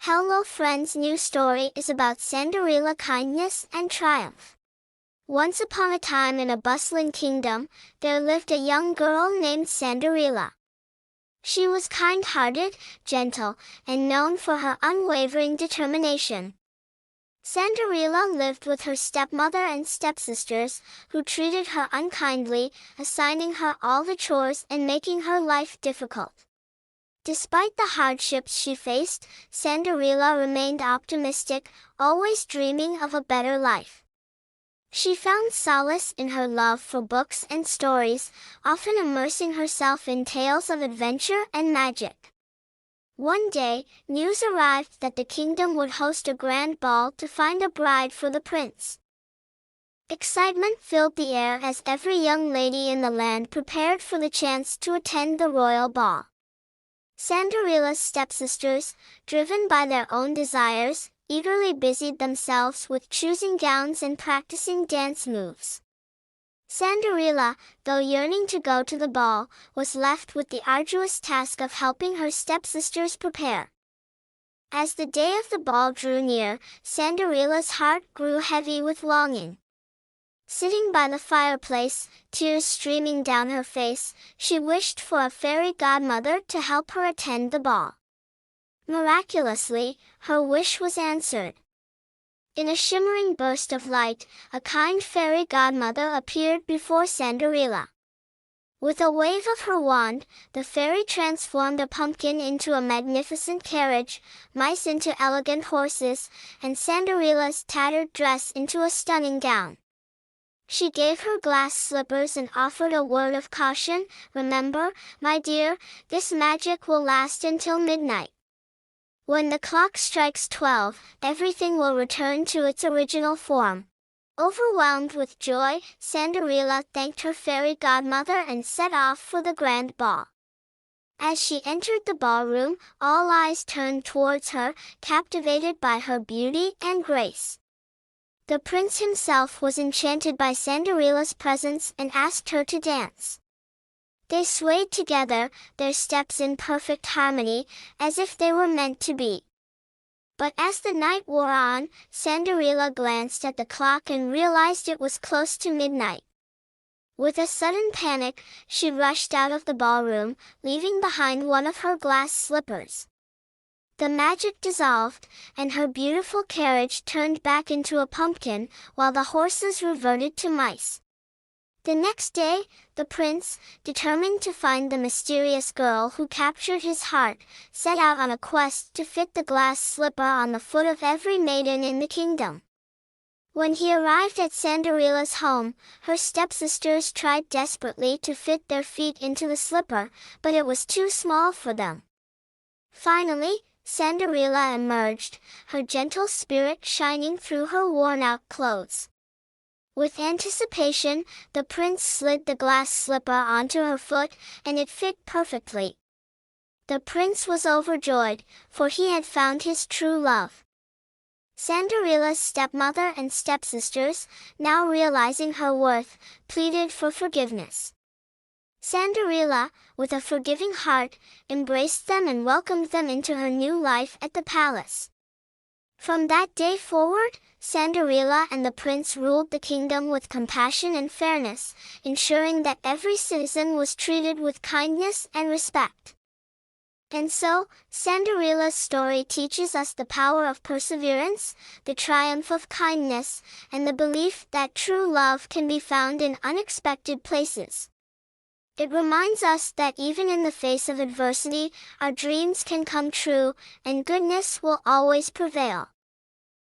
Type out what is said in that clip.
Hello friends, new story is about Sanderila kindness and triumph. Once upon a time in a bustling kingdom, there lived a young girl named Sanderila. She was kind-hearted, gentle, and known for her unwavering determination. Sanderila lived with her stepmother and stepsisters, who treated her unkindly, assigning her all the chores and making her life difficult. Despite the hardships she faced, Sanderila remained optimistic, always dreaming of a better life. She found solace in her love for books and stories, often immersing herself in tales of adventure and magic. One day, news arrived that the kingdom would host a grand ball to find a bride for the prince. Excitement filled the air as every young lady in the land prepared for the chance to attend the royal ball. Sanderila's stepsisters, driven by their own desires, eagerly busied themselves with choosing gowns and practicing dance moves. Sanderila, though yearning to go to the ball, was left with the arduous task of helping her stepsisters prepare. As the day of the ball drew near, Sanderila's heart grew heavy with longing. Sitting by the fireplace, tears streaming down her face, she wished for a fairy godmother to help her attend the ball. Miraculously, her wish was answered. In a shimmering burst of light, a kind fairy godmother appeared before Sanderila. With a wave of her wand, the fairy transformed a pumpkin into a magnificent carriage, mice into elegant horses, and Sanderila's tattered dress into a stunning gown. She gave her glass slippers and offered a word of caution. "Remember, my dear, this magic will last until midnight. When the clock strikes 12, everything will return to its original form." Overwhelmed with joy, Sanderila thanked her fairy godmother and set off for the grand ball. As she entered the ballroom, all eyes turned towards her, captivated by her beauty and grace. The prince himself was enchanted by Sanderila's presence and asked her to dance. They swayed together, their steps in perfect harmony, as if they were meant to be. But as the night wore on, Sanderila glanced at the clock and realized it was close to midnight. With a sudden panic, she rushed out of the ballroom, leaving behind one of her glass slippers. The magic dissolved, and her beautiful carriage turned back into a pumpkin, while the horses reverted to mice. The next day, the prince, determined to find the mysterious girl who captured his heart, set out on a quest to fit the glass slipper on the foot of every maiden in the kingdom. When he arrived at Sanderila's home, her stepsisters tried desperately to fit their feet into the slipper, but it was too small for them. Finally, Sanderila emerged, her gentle spirit shining through her worn-out clothes. With anticipation, the prince slid the glass slipper onto her foot, and it fit perfectly. The prince was overjoyed, for he had found his true love. Sanderila's stepmother and stepsisters, now realizing her worth, pleaded for forgiveness. Sanderila, with a forgiving heart, embraced them and welcomed them into her new life at the palace. From that day forward, Sanderila and the prince ruled the kingdom with compassion and fairness, ensuring that every citizen was treated with kindness and respect. And so, Sanderila's story teaches us the power of perseverance, the triumph of kindness, and the belief that true love can be found in unexpected places. It reminds us that even in the face of adversity, our dreams can come true, and goodness will always prevail.